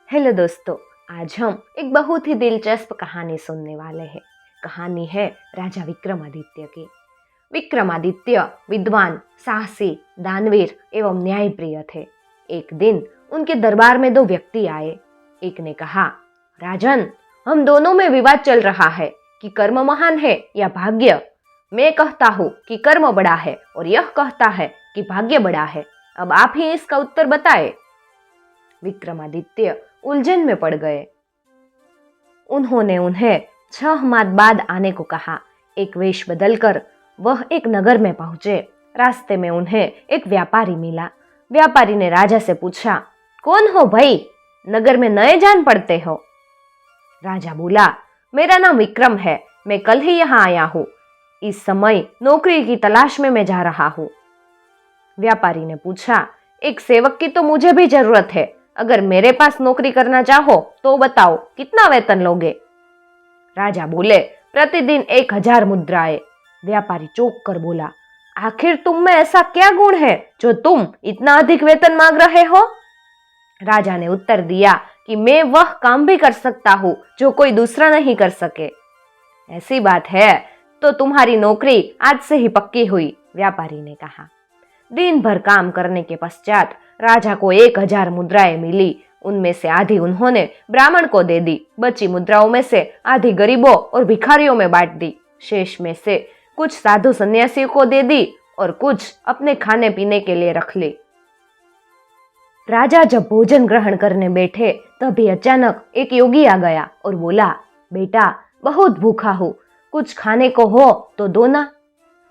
Hello दोस्तों, आज हम एक बहुत ही दिलचस्प कहानी सुनने वाले हैं। कहानी है राजा विक्रमादित्य की। विक्रमादित्य विद्वान, साहसी, दानवीर एवं न्यायप्रिय थे। एक दिन उनके दरबार में दो व्यक्ति आए। एक ने कहा, राजन, हम दोनों में विवाद चल रहा है कि कर्म महान है या भाग्य। मैं कहता हूँ कि कर्म बड़ा है और यह कहता है कि भाग्य बड़ा है। अब आप ही इसका उत्तर बताएं। विक्रमादित्य उलझन में पड़ गए। उन्होंने उन्हें 6 माह बाद आने को कहा। एक वेश बदलकर वह एक नगर में पहुंचे। रास्ते में उन्हें एक व्यापारी मिला। व्यापारी ने राजा से पूछा, कौन हो भाई, नगर में नए जान पड़ते हो? राजा बोला, मेरा नाम विक्रम है, मैं कल ही यहाँ आया हूँ। इस समय नौकरी की तलाश में मैं जा रहा हूँ। व्यापारी ने पूछा, एक सेवक की तो मुझे भी जरूरत है। अगर मेरे पास नौकरी करना चाहो तो बताओ, कितना वेतन लोगे? राजा बोले, प्रतिदिन 1000 मुद्राएं। व्यापारी चौंक कर बोला, आखिर तुम में ऐसा क्या गुण है जो तुम इतना अधिक वेतन मांग रहे हो? राजा ने उत्तर दिया कि मैं वह काम भी कर सकता हूँ जो कोई दूसरा नहीं कर सके। ऐसी बात है तो तुम्हारी नौकरी आज से ही पक्की हुई, व्यापारी ने कहा। दिन भर काम करने के पश्चात राजा को 1000 मुद्राएं मिली। उनमें से आधी उन्होंने ब्राह्मण को दे दी। बची मुद्राओं में से आधी गरीबों और भिखारियों में बांट दी। शेष में से कुछ साधु सन्यासियों को दे दी और कुछ अपने खाने पीने के लिए रख ली। राजा जब भोजन ग्रहण करने बैठे तभी अचानक एक योगी आ गया और बोला, बेटा, बहुत भूखा हूँ, कुछ खाने को हो तो दो ना।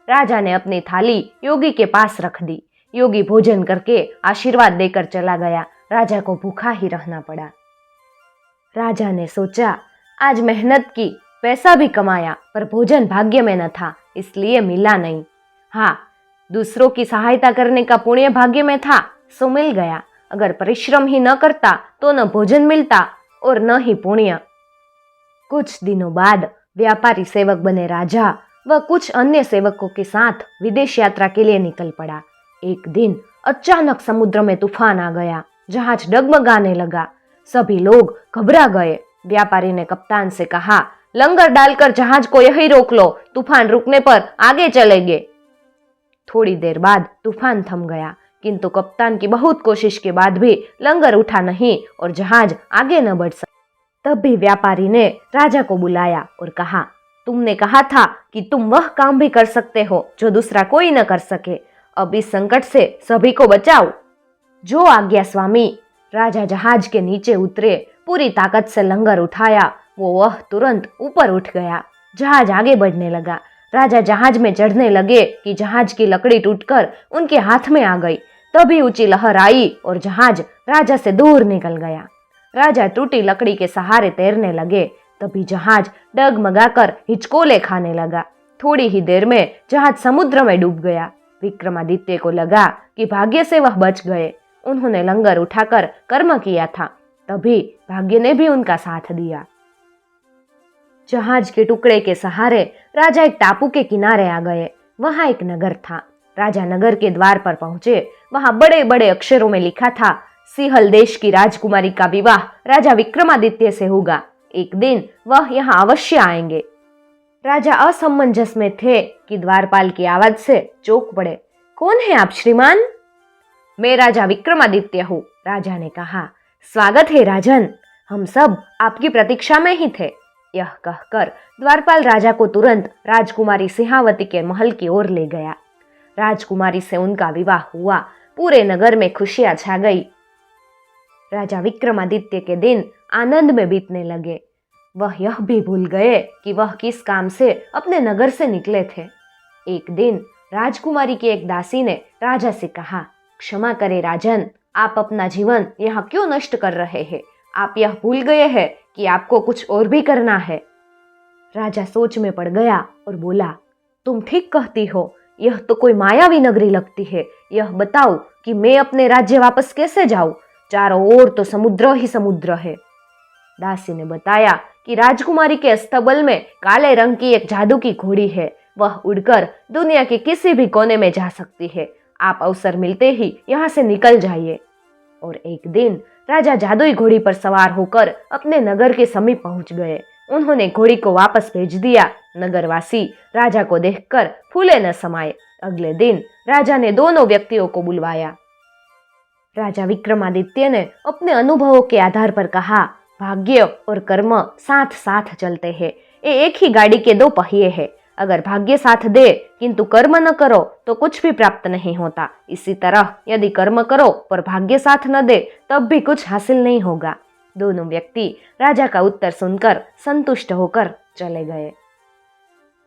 राजा ने अपनी थाली योगी के पास रख दी। योगी भोजन करके आशीर्वाद देकर चला गया। राजा को भूखा ही रहना पड़ा। राजा ने सोचा, आज मेहनत की, पैसा भी कमाया, पर भोजन भाग्य में न था, इसलिए मिला नहीं। हाँ, दूसरों की सहायता करने का पुण्य भाग्य में था, सो मिल गया। अगर परिश्रम ही न करता तो न भोजन मिलता और न ही पुण्य। कुछ दिनों बाद व्यापारी सेवक बने राजा वह कुछ अन्य सेवकों के साथ विदेश यात्रा के लिए निकल पड़ा। एक दिन अचानक समुद्र में तूफान आ गया। जहाज डगमगाने लगा। सभी लोग घबरा गए। व्यापारी ने कप्तान से कहा, लंगर डालकर जहाज को यहीं रोक लो, तूफान रुकने पर आगे चलेंगे। थोड़ी देर बाद तूफान थम गया, किंतु कप्तान की बहुत कोशिश के बाद भी लंगर उठा नहीं और जहाज आगे न बढ़ सका। तब भी व्यापारी ने राजा को बुलाया और कहा, तुमने कहा था कि तुम वह काम भी कर सकते हो जो दूसरा कोई न कर सके। अब इस संकट से सभी को बचाओ। जो आज्ञा स्वामी। राजा जहाज के नीचे उतरे, पूरी ताकत से लंगर उठाया। वह तुरंत ऊपर उठ गया। जहाज आगे बढ़ने लगा। राजा जहाज में चढ़ने लगे कि जहाज की लकड़ी टूटकर उनके हाथ में आ गई। तभी ऊंची लहर आई और जहाज राजा से दूर निकल गया। राजा टूटी लकड़ी के सहारे तैरने लगे। तभी जहाज डगमगाकर हिचकोले खाने लगा। थोड़ी ही देर में जहाज समुद्र में डूब गया। विक्रमादित्य को लगा कि भाग्य से वह बच गए। उन्होंने लंगर उठाकर कर्म किया था, तभी भाग्य ने भी उनका साथ दिया। जहाज के टुकड़े के सहारे राजा एक टापू के किनारे आ गए। वहां एक नगर था। राजा नगर के द्वार पर पहुंचे। वहां बड़े बड़े अक्षरों में लिखा था, सिंहल देश की राजकुमारी का विवाह राजा विक्रमादित्य से होगा। एक दिन वह यहाँ अवश्य आएंगे। राजा असमंजस में थे कि द्वारपाल की आवाज से चौंक पड़े। कौन है आप श्रीमान? मैं राजा विक्रमादित्य हूँ, राजा ने कहा। स्वागत है राजन, हम सब आपकी प्रतीक्षा में ही थे। यह कहकर द्वारपाल राजा को तुरंत राजकुमारी सिंहावती के महल की ओर ले गया। राजकुमारी से उनका विवाह हुआ। पूरे नगर में खुशियां छा गई। राजा विक्रमादित्य के दिन आनंद में बीतने लगे। वह यह भी भूल गए कि वह किस काम से अपने नगर से निकले थे। एक दिन राजकुमारी की एक दासी ने राजा से कहा, क्षमा करें राजन, आप अपना जीवन यहाँ क्यों नष्ट कर रहे हैं? आप यह भूल गए हैं कि आपको कुछ और भी करना है। राजा सोच में पड़ गया और बोला, तुम ठीक कहती हो, यह तो कोई मायावी नगरी लगती है। यह बताओ कि मैं अपने राज्य वापस कैसे जाऊं? चारों ओर तो समुद्र ही समुद्र है। दासी ने बताया कि राजकुमारी के अस्तबल में काले रंग की एक जादू की घोड़ी है। वह उड़कर दुनिया के किसी भी कोने में जा सकती है। आप अवसर मिलते ही यहाँ से निकल जाइए। और एक दिन राजा जादुई घोड़ी पर सवार होकर अपने नगर के समीप पहुंच गए। उन्होंने घोड़ी को वापस भेज दिया। नगरवासी राजा को देखकर फूले न समाये। अगले दिन राजा ने दोनों व्यक्तियों को बुलवाया। राजा विक्रमादित्य ने अपने अनुभवों के आधार पर कहा, भाग्य और कर्म साथ साथ चलते हैं। ये एक ही गाड़ी के दो पहिए हैं। अगर भाग्य साथ दे किंतु कर्म न करो तो कुछ भी प्राप्त नहीं होता। इसी तरह यदि कर्म करो पर भाग्य साथ न दे तब भी कुछ हासिल नहीं होगा। दोनों व्यक्ति राजा का उत्तर सुनकर संतुष्ट होकर चले गए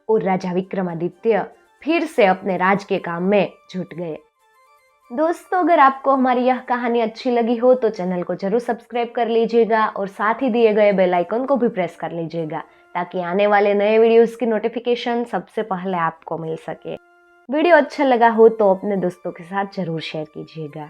और राजा विक्रमादित्य फिर से अपने राज के काम में जुट गए। दोस्तों, अगर आपको हमारी यह कहानी अच्छी लगी हो तो चैनल को जरूर सब्सक्राइब कर लीजिएगा और साथ ही दिए गए बेल आइकन को भी प्रेस कर लीजिएगा ताकि आने वाले नए वीडियोस की नोटिफिकेशन सबसे पहले आपको मिल सके। वीडियो अच्छा लगा हो तो अपने दोस्तों के साथ जरूर शेयर कीजिएगा।